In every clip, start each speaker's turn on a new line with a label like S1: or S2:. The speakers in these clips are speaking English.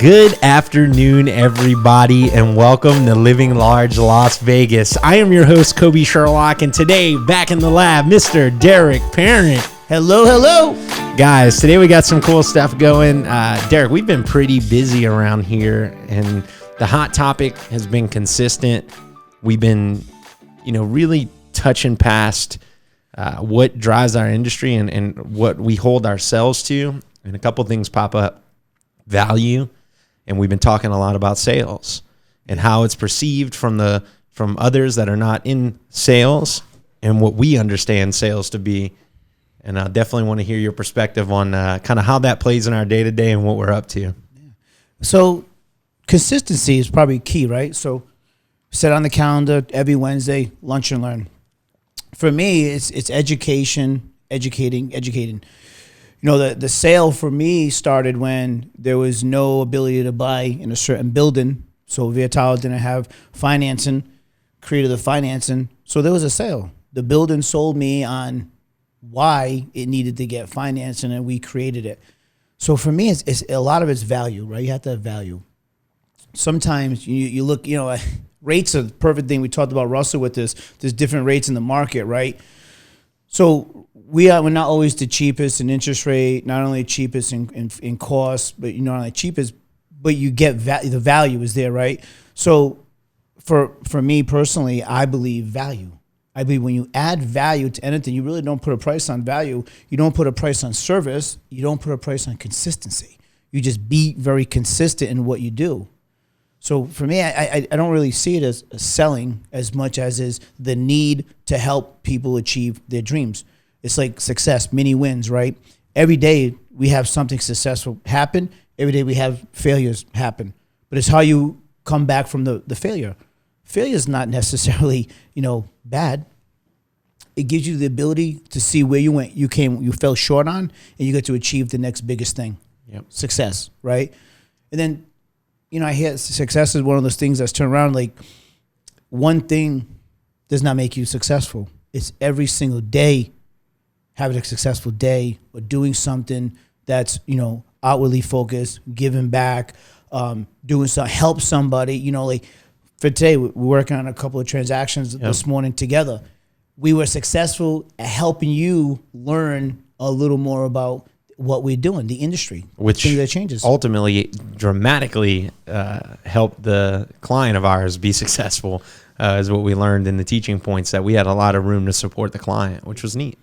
S1: Good afternoon, everybody, and welcome to Living Large Las Vegas. I am your host, Coby Sherlock, and today, back in the lab, Mr. Derek Parent.
S2: Hello, hello.
S1: Guys, today we got some cool stuff going. Derek, we've been pretty busy around here, and the hot topic has been consistent. We've been, really touching past what drives our industry and what we hold ourselves to, and a couple things pop up. Value, and we've been talking a lot about sales and how it's perceived from others that are not in sales and what we understand sales to be. And I definitely want to hear your perspective on kind of how that plays in our day-to-day and what we're up to.
S2: Yeah. So consistency is probably key, right? So set on the calendar every Wednesday, lunch and learn. For me, it's education, educating. The sale for me started when there was no ability to buy in a certain building. So Viatal didn't have financing, created the financing. So there was a sale. The building sold me on why it needed to get financing, and we created it. So for me, it's a lot of it's value, right? You have to have value. Sometimes you look, rates are the perfect thing. We talked about Russell with this. There's different rates in the market, right? So we're not always the cheapest in interest rate, not only cheapest in cost, but not only cheapest, but you get the value is there, right? So for me personally, I believe value. I believe when you add value to anything, you really don't put a price on value. You don't put a price on service. You don't put a price on consistency. You just be very consistent in what you do. So for me, I don't really see it as selling as much as is the need to help people achieve their dreams. It's like success, mini wins, right? Every day we have something successful happen. Every day we have failures happen. But it's how you come back from the failure. Failure is not necessarily, bad. It gives you the ability to see where you went, you fell short on, and you get to achieve the next biggest thing.
S1: Yep. Success,
S2: right? And then, I hear success is one of those things that's turned around. Like, one thing does not make you successful. It's every single day having a successful day or doing something that's, outwardly focused, giving back, doing something, help somebody. Like for today, we're working on a couple of transactions this morning together. We were successful at helping you learn a little more about what we're doing, the industry,
S1: which
S2: that changes.
S1: Ultimately dramatically helped the client of ours be successful, is what we learned in the teaching points, that we had a lot of room to support the client, which was neat.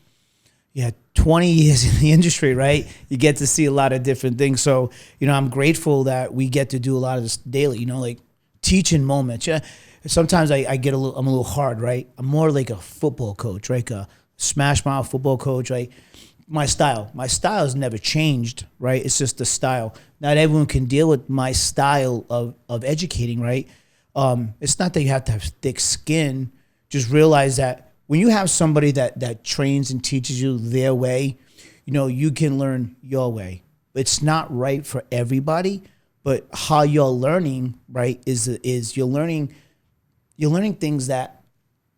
S2: Yeah, 20 years in the industry, right? You get to see a lot of different things. So, I'm grateful that we get to do a lot of this daily, like teaching moments. Yeah. Sometimes I'm a little hard, right? I'm more like a football coach, right? A smash mouth football coach, right? My style has never changed, right? It's just the style. Not everyone can deal with my style of educating, right? It's not that you have to have thick skin. Just realize that when you have somebody that trains and teaches you their way, you can learn your way. It's not right for everybody, but how you're learning, right, is you're learning things that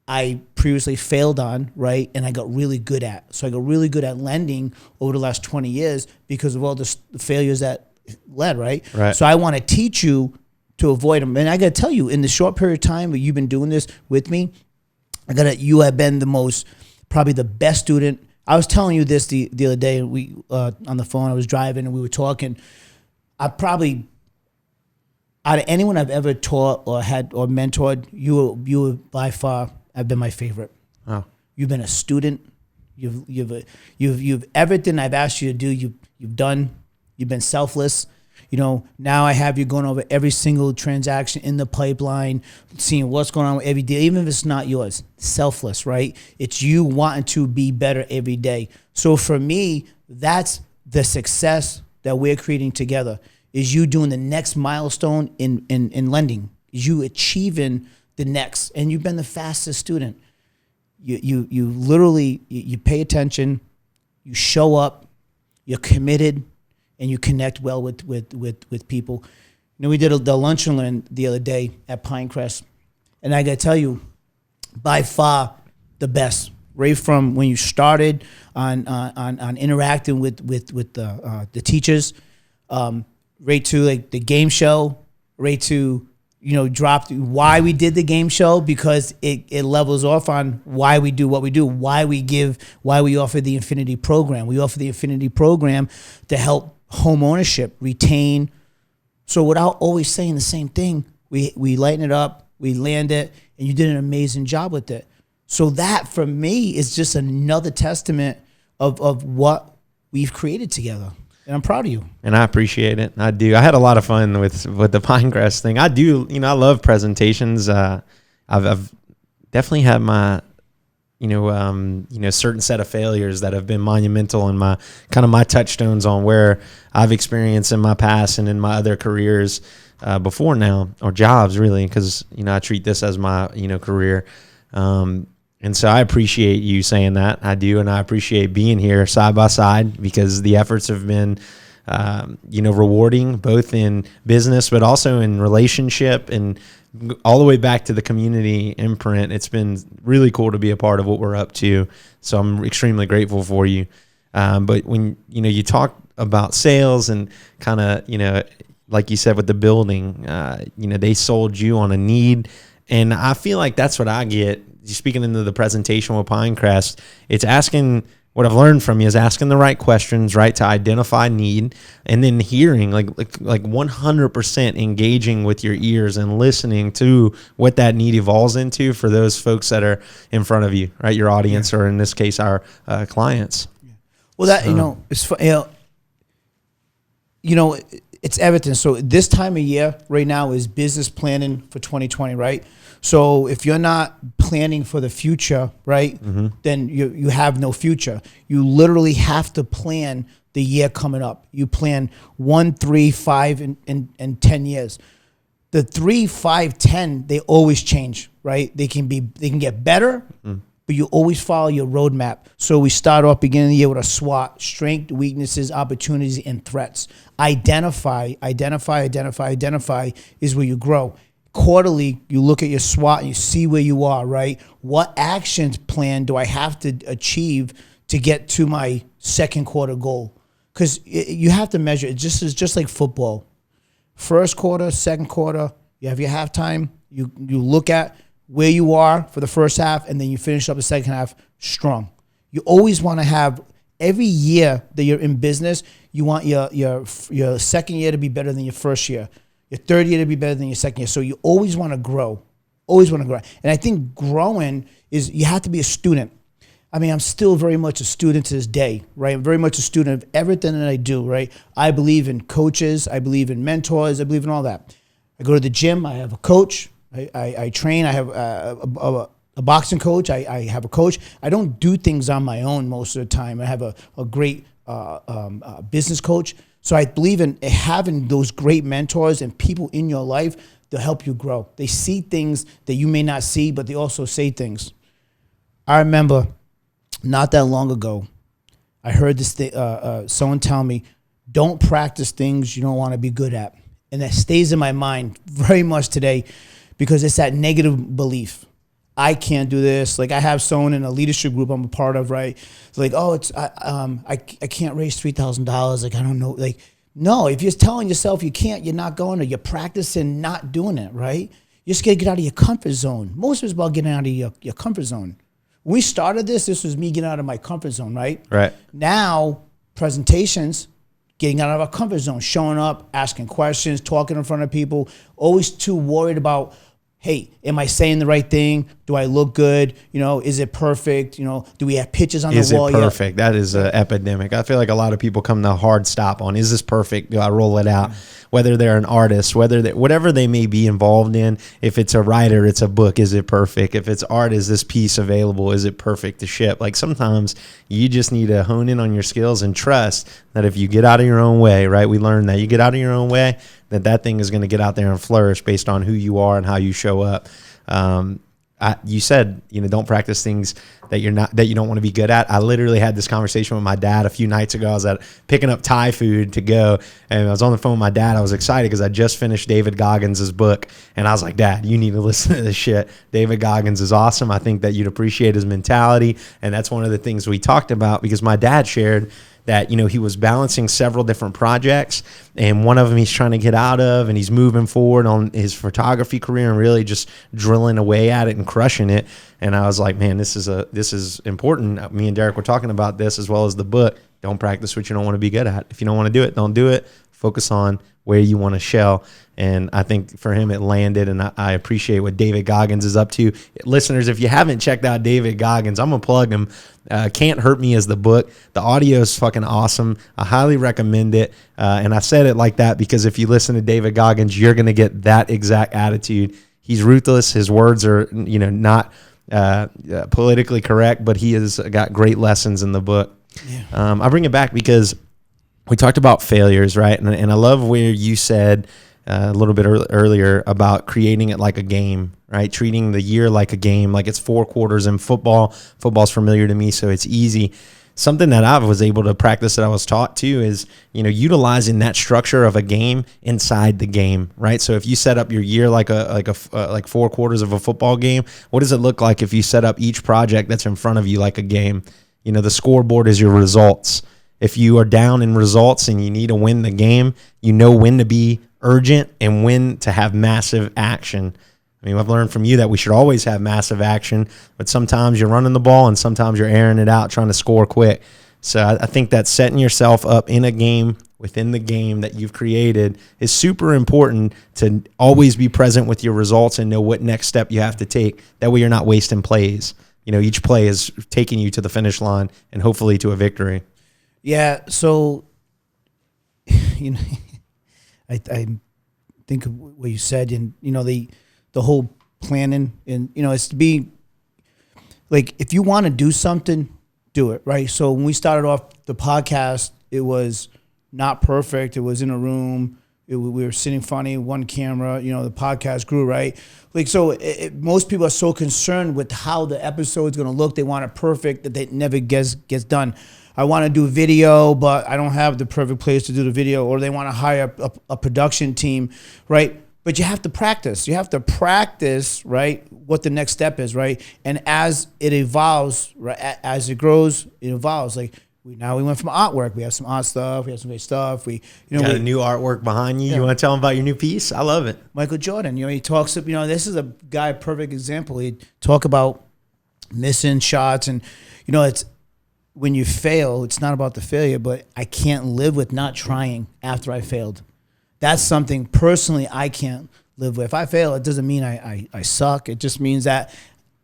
S2: I previously failed on, right, and I got really good at. So I got really good at lending over the last 20 years because of all the failures that led, right? So I want to teach you to avoid them. And I got to tell you, in the short period of time that you've been doing this with me, you have been probably the best student. I was telling you this the other day. We on the phone. I was driving and we were talking. I probably, out of anyone I've ever taught or mentored, you by far have been my favorite.
S1: Oh.
S2: You've been a student. You've everything I've asked you to do. You've done. You've been selfless. Now I have you going over every single transaction in the pipeline, seeing what's going on with every deal, even if it's not yours. Selfless, right? It's you wanting to be better every day. So for me, that's the success that we're creating together, is you doing the next milestone in lending, is you achieving the next. And you've been the fastest student. You literally, you pay attention, you show up, you're committed, and you connect well with people. We did the lunch and learn the other day at Pinecrest, and I got to tell you, by far the best. Right from when you started on interacting with the teachers, right to like the game show, right to, drop why we did the game show, because it levels off on why we do what we do, why we offer the Infinity program. We offer the Infinity program to help home ownership retain. So without always saying the same thing, we lighten it up, we land it, and you did an amazing job with it. So that for me is just another testament of what we've created together. And I'm proud of you.
S1: And I appreciate it. I do. I had a lot of fun with the Pinecrest thing. I do, I love presentations. I've definitely had my, certain set of failures that have been monumental in my touchstones on where I've experienced in my past and in my other careers before now, or jobs really, because, I treat this as my, career. And so I appreciate you saying that. I do, and I appreciate being here side by side, because the efforts have been, rewarding, both in business but also in relationship, and all the way back to the community imprint. It's been really cool to be a part of what we're up to. So I'm extremely grateful for you. But when you talk about sales and kind of like you said with the building, they sold you on a need, and I feel like that's what I get. Speaking into the presentation with Pinecrest, it's asking, what I've learned from you is asking the right questions, right, to identify need, and then hearing, like 100% engaging with your ears and listening to what that need evolves into for those folks that are in front of you, right, your audience, or in this case, our clients.
S2: Well, that, it's everything. So this time of year right now is business planning for 2020, right? So if you're not planning for the future, right, then you have no future. You literally have to plan the year coming up. You plan 1, 3, 5, and 10 years. The 3, 5, 10, they always change, right? They can get better, but you always follow your roadmap. So we start off beginning of the year with a SWOT: strength, weaknesses, opportunities, and threats. Identify is where you grow. Quarterly, you look at your SWOT and you see where you are, right? What actions plan do I have to achieve to get to my second quarter goal? Because you have to measure it. It's just like football. First quarter, second quarter, you have your halftime. You look at where you are for the first half, and then you finish up the second half strong. You always want to have, every year that you're in business, you want your second year to be better than your first year. Your third year to be better than your second year. So you always want to grow. Always want to grow. And I think growing is, you have to be a student. I mean, I'm still very much a student to this day, right? I'm very much a student of everything that I do, right? I believe in coaches. I believe in mentors. I believe in all that. I go to the gym. I have a coach. I train. I have a boxing coach. I have a coach. I don't do things on my own most of the time. I have a great business coach. So I believe in having those great mentors and people in your life to help you grow. They see things that you may not see, but they also say things. I remember not that long ago, I heard this someone tell me, don't practice things you don't want to be good at. And that stays in my mind very much today, because it's that negative belief. I can't do this. Like, I have someone in a leadership group I'm a part of, right? It's like, oh, I can't raise $3,000. Like, I don't know. Like, no, if you're telling yourself you can't, you're not going, or you're practicing not doing it, right? You just got to get out of your comfort zone. Most of it's about getting out of your comfort zone. When we started this was me getting out of my comfort zone, right? Right. Now, presentations, getting out of our comfort zone, showing up, asking questions, talking in front of people, always too worried about, hey, am I saying the right thing? Do I look good? Is it perfect? Do we have pictures on the wall?
S1: Is it perfect? That is an epidemic. I feel like a lot of people come to a hard stop on, is this perfect? Do I roll it out? Whether they're an artist, whatever they may be involved in. If it's a writer, it's a book, is it perfect? If it's art, is this piece available? Is it perfect to ship? Like, sometimes you just need to hone in on your skills and trust that if you get out of your own way, right? We learned that you get out of your own way, that thing is going to get out there and flourish based on who you are and how you show up. You said, don't practice things that you don't want to be good at. I literally had this conversation with my dad a few nights ago. I was picking up Thai food to go, and I was on the phone with my dad. I was excited because I just finished David Goggins' book, and I was like, Dad, you need to listen to this shit. David Goggins is awesome. I think that you'd appreciate his mentality, and that's one of the things we talked about, because my dad shared that, you know, he was balancing several different projects, and one of them he's trying to get out of, and he's moving forward on his photography career and really just drilling away at it and crushing it. And I was like, man, this is important. Me and Derek were talking about this as well as the book. Don't practice what you don't want to be good at. If you don't want to do it, don't do it. Focus on where you want to shell. And I think for him it landed, and I appreciate what David Goggins is up to. Listeners, if you haven't checked out David Goggins, I'm going to plug him. Can't Hurt Me is the book. The audio is fucking awesome. I highly recommend it. And I said it like that because if you listen to David Goggins, you're going to get that exact attitude. He's ruthless. His words are, you know, not politically correct, but he has got great lessons in the book. Yeah. I bring it back because we talked about failures, right? And I love where you said a little bit earlier about creating it like a game, right? Treating the year like a game, like it's 4 quarters in football. Football's familiar to me, so it's easy. Something that I was able to practice that I was taught too is, you know, utilizing that structure of a game inside the game, right? So if you set up your year like 4 quarters of a football game, what does it look like if you set up each project that's in front of you like a game? You know, the scoreboard is your results. If you are down in results and you need to win the game, you know when to be urgent and when to have massive action. I mean, I've learned from you that we should always have massive action, but sometimes you're running the ball and sometimes you're airing it out, trying to score quick. So I think that setting yourself up in a game, within the game that you've created, is super important to always be present with your results and know what next step you have to take. That way you're not wasting plays. You know, each play is taking you to the finish line and hopefully to a victory. Yeah,
S2: so, you know, I think of what you said, and, you know, the whole planning, and, you know, it's to be, like, if you want to do something, do it, right? So when we started off the podcast, it was not perfect. It was in a room. We were sitting funny, one camera, you know, the podcast grew, right? Like, so most people are so concerned with how the episode's going to look. They want it perfect that it never gets done. I want to do video, but I don't have the perfect place to do the video, or they want to hire a production team, right? But you have to practice. You have to practice, right, what the next step is, right? And as it evolves, right, as it grows, it evolves. Like, we went from artwork. We have some art stuff. We have some great stuff. We
S1: got a new artwork behind you. Yeah. You want to tell them about your new piece? I love it.
S2: Michael Jordan, you know, he talks, you know, this is a guy, perfect example. He talk about missing shots, and, you know, it's, when you fail, it's not about the failure, but I can't live with not trying after I failed. That's something personally I can't live with. If I fail, it doesn't mean I suck. It just means that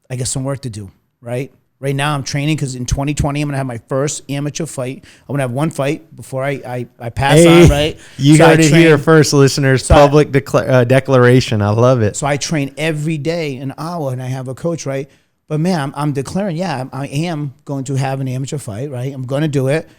S2: I got some work to do, right? Right now I'm training because in 2020 I'm going to have my first amateur fight. I'm going to have one fight before I pass on, right?
S1: You heard it here first, listeners. So public declaration. I love it.
S2: So I train every day an hour, and I have a coach, right? But man, I'm declaring, yeah, I am going to have an amateur fight, right? I'm going to do it.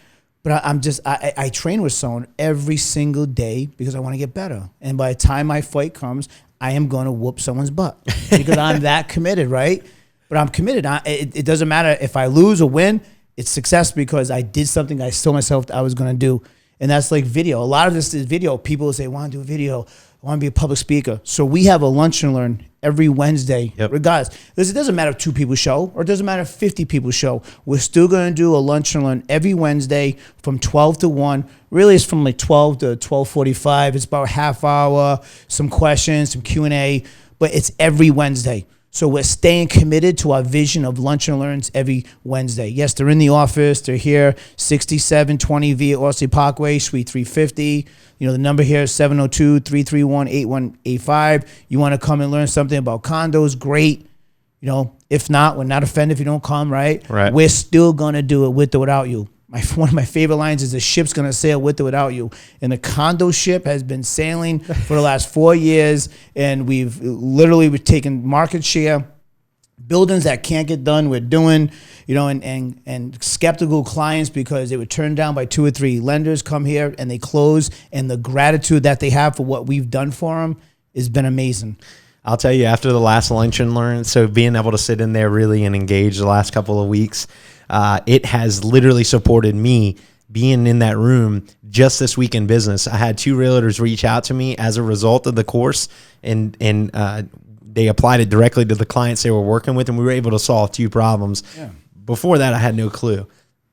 S2: But I train with someone every single day because I want to get better. And by the time my fight comes, I am going to whoop someone's butt because I'm that committed, right? But I'm committed. It doesn't matter if I lose or win. It's success because I did something I told myself I was going to do. And that's like video. A lot of this is video. People will say, I want to do a video. I want to be a public speaker. So we have a lunch and learn every Wednesday, regardless. It doesn't matter if 2 people show, or it doesn't matter if 50 people show. We're still going to do a lunch and learn every Wednesday from 12 to 1. Really, it's from like 12 to 12:45. It's about a half hour, some questions, some Q&A, but it's every Wednesday. So we're staying committed to our vision of lunch and learns every Wednesday. Yes, they're in the office. They're here, 6720 via Orsi Parkway, Suite 350. You know, the number here is 702-331-8185. You want to come and learn something about condos, great. You know, if not, we're not offended if you don't come, right?
S1: Right.
S2: We're still going to do it with or without you. One of my favorite lines is the ship's going to sail with or without you. And the condo ship has been sailing for the last 4 years, and we've taken market share. Buildings that can't get done, we're doing, you know, and skeptical clients because they were turned down by 2 or 3 lenders come here and they close, and the gratitude that they have for what we've done for them has been amazing.
S1: I'll tell you, after the last lunch and learn, so being able to sit in there really and engage the last couple of weeks, it has literally supported me being in that room just this week in business. I had 2 realtors reach out to me as a result of the course, and they applied it directly to the clients they were working with, and we were able to solve 2 problems. Yeah. Before that, I had no clue.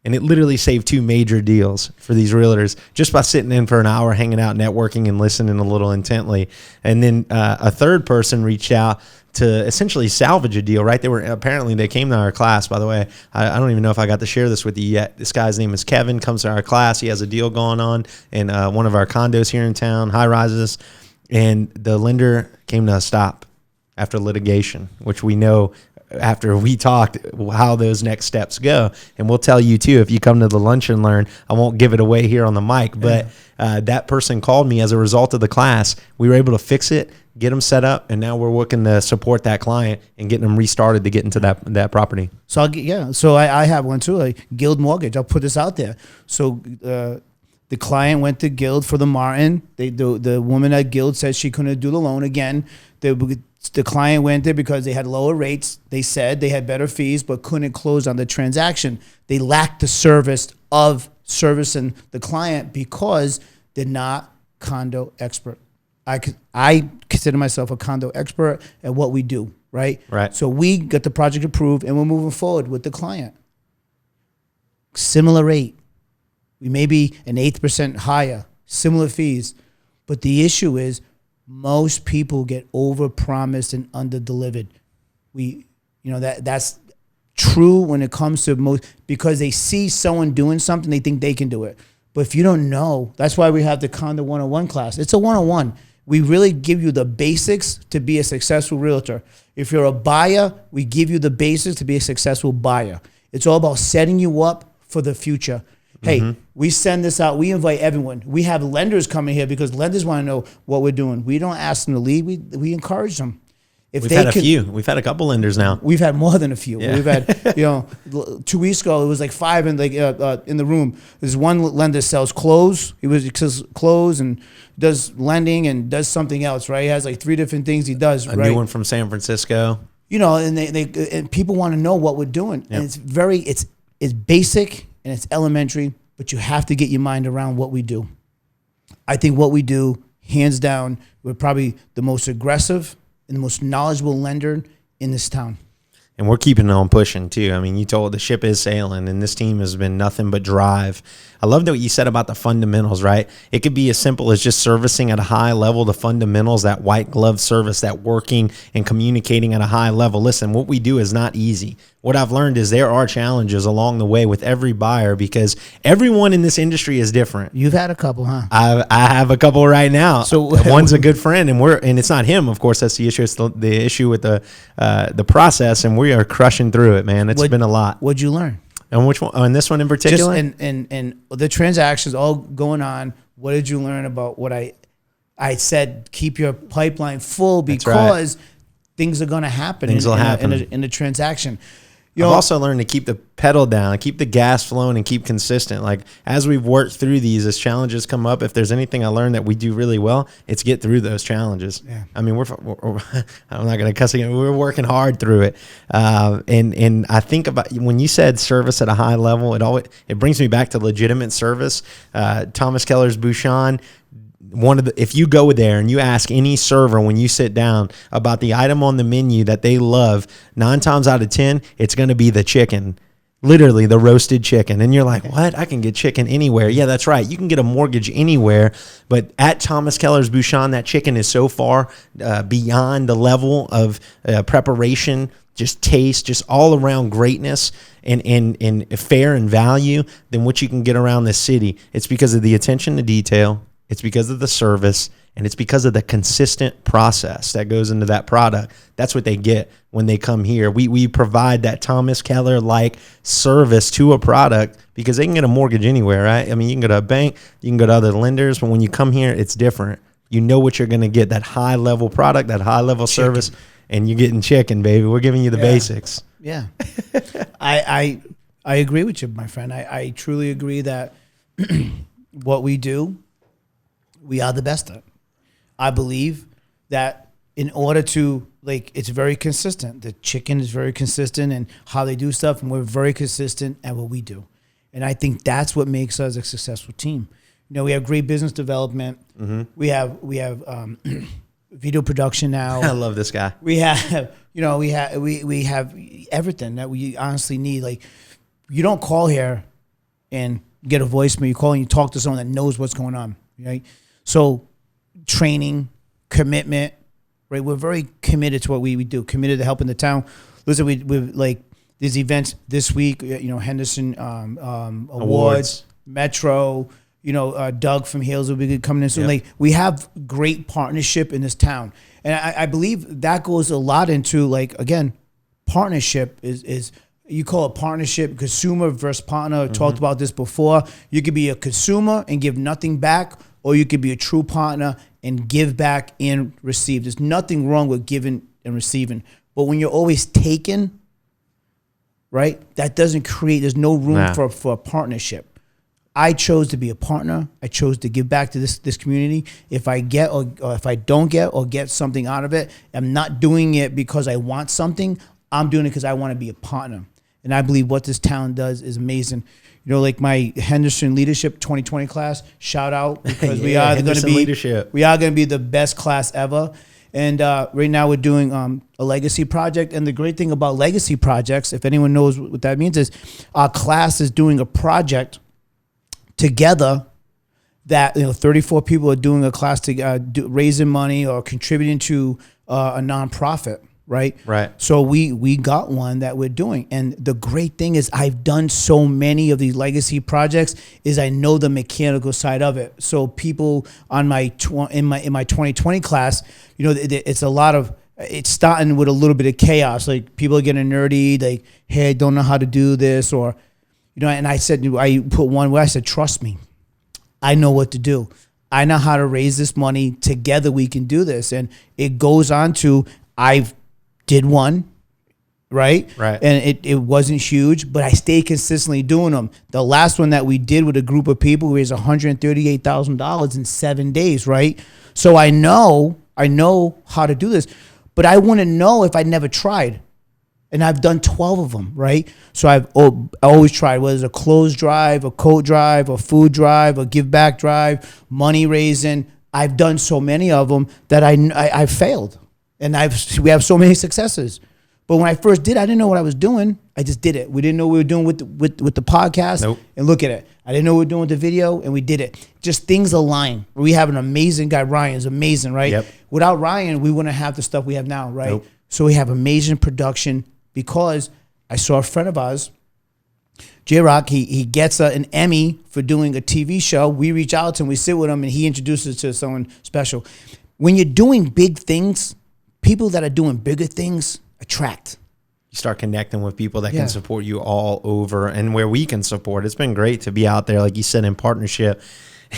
S1: And it literally saved 2 major deals for these realtors just by sitting in for an hour, hanging out, networking, and listening a little intently. And then a third person reached out to essentially salvage a deal, right? They came to our class, by the way. I don't even know if I got to share this with you yet. This guy's name is Kevin, comes to our class. He has a deal going on in one of our condos here in town, high rises. And the lender came to a stop after litigation, which we know after we talked how those next steps go. And we'll tell you too, if you come to the lunch and learn. I won't give it away here on the mic, but that person called me as a result of the class. We were able to fix it, get them set up, and now we're working to support that client and getting them restarted to get into that property.
S2: So I have one too, like Guild Mortgage. I'll put this out there. So the client went to Guild for the Martin. The woman at Guild said she couldn't do the loan again. The client went there because they had lower rates. They said they had better fees, but couldn't close on the transaction. They lacked the service of servicing the client because they're not condo expert. I consider myself a condo expert at what we do, right?
S1: Right.
S2: So we got the project approved and we're moving forward with the client. Similar rate. We may be an 8% higher, similar fees. But the issue is most people get overpromised and underdelivered. That's true when it comes to most, because they see someone doing something, they think they can do it. But if you don't know, that's why we have the Condo 101 class. It's a 101. We really give you the basics to be a successful realtor. If you're a buyer, we give you the basics to be a successful buyer. It's all about setting you up for the future. Hey, we send this out. We invite everyone. We have lenders coming here because lenders want to know what we're doing. We don't ask them to lead. We encourage them.
S1: We've had a few. We've had a couple lenders now.
S2: We've had more than a few.
S1: Yeah.
S2: We've had, 2 weeks ago, it was like 5 in the room. There's one lender sells clothes. He sells clothes and does lending and does something else, right? He has like 3 different things he does, right?
S1: A new one from San Francisco.
S2: And and people want to know what we're doing. Yep. And it's basic and it's elementary, but you have to get your mind around what we do. I think what we do, hands down, we're probably the most aggressive and the most knowledgeable lender in this town.
S1: And we're keeping on pushing too. I mean, you told the ship is sailing and this team has been nothing but drive. I love what you said about the fundamentals, right? It could be as simple as just servicing at a high level, the fundamentals, that white glove service, that working and communicating at a high level. Listen, what we do is not easy. What I've learned is there are challenges along the way with every buyer because everyone in this industry is different.
S2: You've had a couple, huh?
S1: I have a couple right now.
S2: So
S1: one's a good friend, and it's not him, of course. That's the issue. It's the issue with the process, and we are crushing through it, man. It's been a lot.
S2: What'd you learn?
S1: And which one? On this one in particular?
S2: Just and the transactions all going on. What did you learn about what I said? Keep your pipeline full because things are going to happen.
S1: Things will happen
S2: in the transaction.
S1: I've also learned to keep the pedal down, keep the gas flowing, and keep consistent. Like as we've worked through these, as challenges come up, if there's anything I learned that we do really well, it's get through those challenges.
S2: Yeah.
S1: I mean, I'm not going to cuss again. We're working hard through it. And I think about when you said service at a high level, it brings me back to legitimate service. Thomas Keller's Bouchon. If you go there and you ask any server when you sit down about the item on the menu that they love, 9 times out of 10, it's going to be the chicken, literally the roasted chicken. And you're like, what? I can get chicken anywhere. Yeah, that's right. You can get a mortgage anywhere. But at Thomas Keller's Bouchon, that chicken is so far beyond the level of preparation, just taste, just all around greatness and fair and value than what you can get around this city. It's because of the attention to detail. It's because of the service, and it's because of the consistent process that goes into that product. That's what they get when they come here. We provide that Thomas Keller-like service to a product because they can get a mortgage anywhere, right? I mean, you can go to a bank, you can go to other lenders, but when you come here, it's different. You know what you're going to get, that high-level product, that high-level service, and you're getting chicken, baby. We're giving you the basics.
S2: Yeah. I agree with you, my friend. I truly agree that what we do, we are the best at. I believe that in order to, it's very consistent. The chicken is very consistent in how they do stuff, and we're very consistent at what we do. And I think that's what makes us a successful team. We have great business development. Mm-hmm. We have video production now.
S1: I love this guy.
S2: We have, we have everything that we honestly need. Like, you don't call here and get a voicemail. You call and you talk to someone that knows what's going on, right? So training, commitment, right? We're very committed to what we do, committed to helping the town. Listen, we like these events this week, Henderson Awards, Metro, Doug from Hales will be coming in soon. Like, we have great partnership in this town. And I believe that goes a lot into, like, again, partnership is you call it partnership, consumer versus partner. I talked about this before. You could be a consumer and give nothing back, or you could be a true partner and give back and receive. There's nothing wrong with giving and receiving. But when you're always taking, right, that doesn't create, there's no room for a partnership. I chose to be a partner. I chose to give back to this community. If I get or if I don't get or get something out of it, I'm not doing it because I want something. I'm doing it because I want to be a partner. And I believe what this town does is amazing. Like my Henderson Leadership 2020 class, shout out, because we are going to be the best class ever. And right now we're doing a legacy project. And the great thing about legacy projects, if anyone knows what that means, is our class is doing a project together that 34 people are doing a class to raising money or contributing to a nonprofit, right? So we got one that we're doing, and the great thing is I've done so many of these legacy projects is I know the mechanical side of it. So people on my 2020 class, it's a lot of, it's starting with a little bit of chaos. Like, people are getting nerdy, like, hey, I don't know how to do this, or and I said, I put one where I said, trust me, I know what to do. I know how to raise this money. Together we can do this. And it goes on to, I did one, right? And it wasn't huge, but I stayed consistently doing them. The last one that we did with a group of people raised $138,000 in 7 days, right? So I know how to do this, but I wouldn't know if I never tried. And I've done 12 of them, right? So I always tried, whether it's a clothes drive, a coat drive, a food drive, a give back drive, money raising. I've done so many of them that I've failed. And we have so many successes. But when I first did, I didn't know what I was doing. I just did it. We didn't know what we were doing with the podcast.
S1: Nope.
S2: And look at it. I didn't know what we were doing with the video, and we did it. Just things align. We have an amazing guy. Ryan's amazing, right?
S1: Yep.
S2: Without Ryan, we wouldn't have the stuff we have now, right?
S1: Nope.
S2: So we have amazing production. Because I saw a friend of ours, J-Rock, he gets an Emmy for doing a TV show. We reach out to him, we sit with him, and he introduces us to someone special. When you're doing big things, people that are doing bigger things attract.
S1: You start connecting with people that can support you all over, and where we can support. It's been great to be out there, like you said, in partnership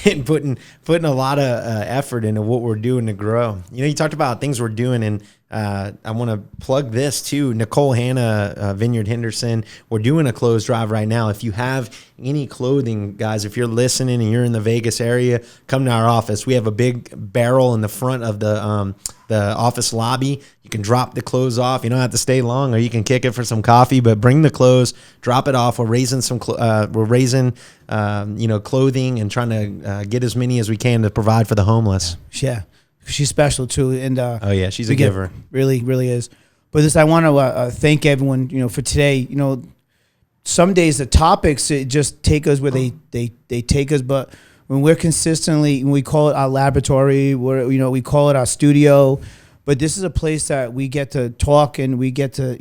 S1: and putting a lot of effort into what we're doing to grow. You talked about things we're doing, and I want to plug this too. Nicole Hanna, Vineyard Henderson. We're doing a clothes drive right now. If you have any clothing, guys, if you're listening and you're in the Vegas area, come to our office. We have a big barrel in the front of the office lobby. You can drop the clothes off. You don't have to stay long, or you can kick it for some coffee. But bring the clothes, drop it off. We're raising clothing and trying to get as many as we can to provide for the homeless.
S2: Yeah. She's special too, and
S1: she's a giver.
S2: Really, really is. But I want to thank everyone, for today. Some days the topics just take us where they take us, but when we're consistently, we call it our laboratory, we call it our studio, but this is a place that we get to talk and we get to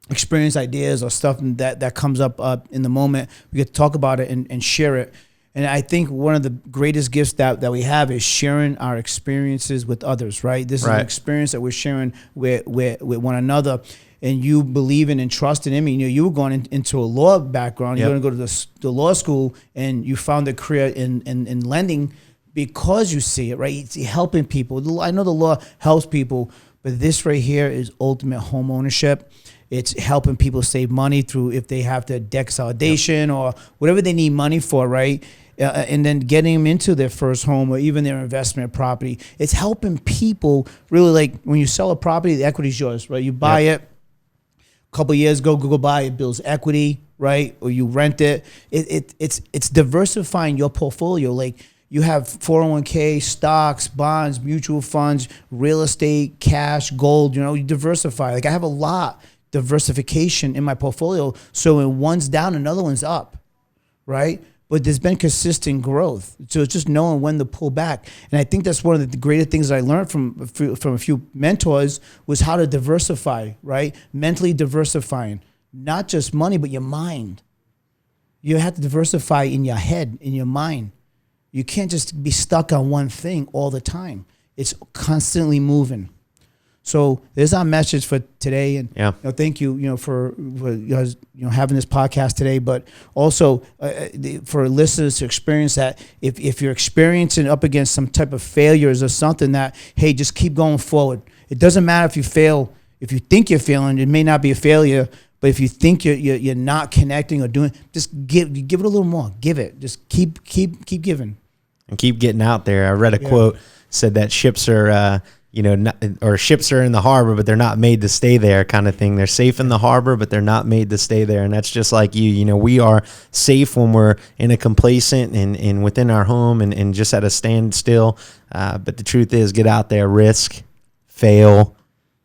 S2: experience ideas or stuff that comes up in the moment. We get to talk about it and share it. And I think one of the greatest gifts that we have is sharing our experiences with others, right? This is an experience that we're sharing with one another. And you believing and trusting in me. You were going into a law background. You're going to go to the law school, and you found a career in lending because you see it, right? It's helping people. I know the law helps people, but this right here is ultimate home ownership. It's helping people save money through if they have to debt consolidation or whatever they need money for, right? And then getting them into their first home or even their investment property. It's helping people really, like when you sell a property, the equity is yours, right? You buy it, a couple of years ago, Google buy it, builds equity, right? Or you rent it. It's diversifying your portfolio. Like you have 401k, stocks, bonds, mutual funds, real estate, cash, gold, you diversify. Like I have a lot diversification in my portfolio. So when one's down, another one's up. right? But there's been consistent growth. So it's just knowing when to pull back. And I think that's one of the greatest things I learned from a few mentors was how to diversify, right? Mentally diversifying, not just money, but your mind. You have to diversify in your head, in your mind. You can't just be stuck on one thing all the time. It's constantly moving. So there's our message for today, and thank you, for having this podcast today. But also for listeners to experience that if you're experiencing up against some type of failures or something, that hey, just keep going forward. It doesn't matter if you fail. If you think you're failing, it may not be a failure. But if you think you're not connecting or doing, just give it a little more. Give it. Just keep giving.
S1: And keep getting out there. I read a quote said that ships are. Ships are in the harbor, but they're not made to stay there, kind of thing. They're safe in the harbor, but they're not made to stay there. And that's just like you. We are safe when we're in a complacent and within our home and just at a standstill. But the truth is, get out there, risk, fail.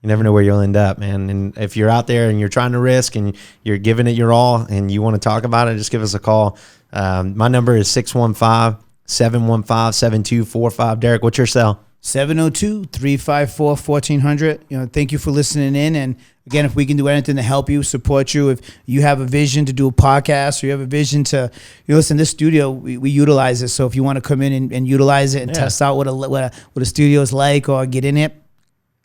S1: You never know where you'll end up, man. And if you're out there and you're trying to risk and you're giving it your all and you want to talk about it, just give us a call. My number is 615-715-7245. Derek, what's your cell?
S2: 702-354-1400. Thank you for listening in. And again, if we can do anything to help you, support you, if you have a vision to do a podcast or you have a vision to, listen, this studio, we utilize it. So if you want to come in and utilize it and test out what a studio is like or get in it,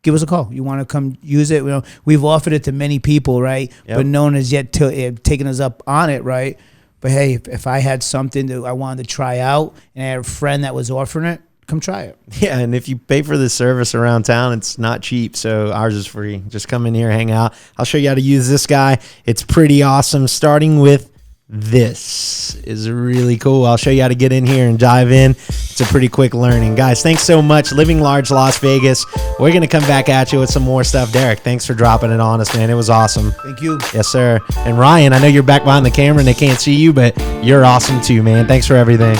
S2: give us a call. You want to come use it? We've offered it to many people, right? Yep. But no one has yet taken us up on it, right? But hey, if I had something that I wanted to try out and I had a friend that was offering it, come try it.
S1: Yeah, and if you pay for the service around town, it's not cheap, so ours is free. Just come in here, hang out. I'll show you how to use this guy. It's pretty awesome, starting with this is really cool. I'll show you how to get in here and dive in. It's a pretty quick learning. Guys, thanks so much. Living Large Las Vegas. We're going to come back at you with some more stuff. Derek, thanks for dropping it on us, man. It was awesome.
S2: Thank you.
S1: Yes, sir. And Ryan, I know you're back behind the camera and they can't see you, but you're awesome too, man. Thanks for everything.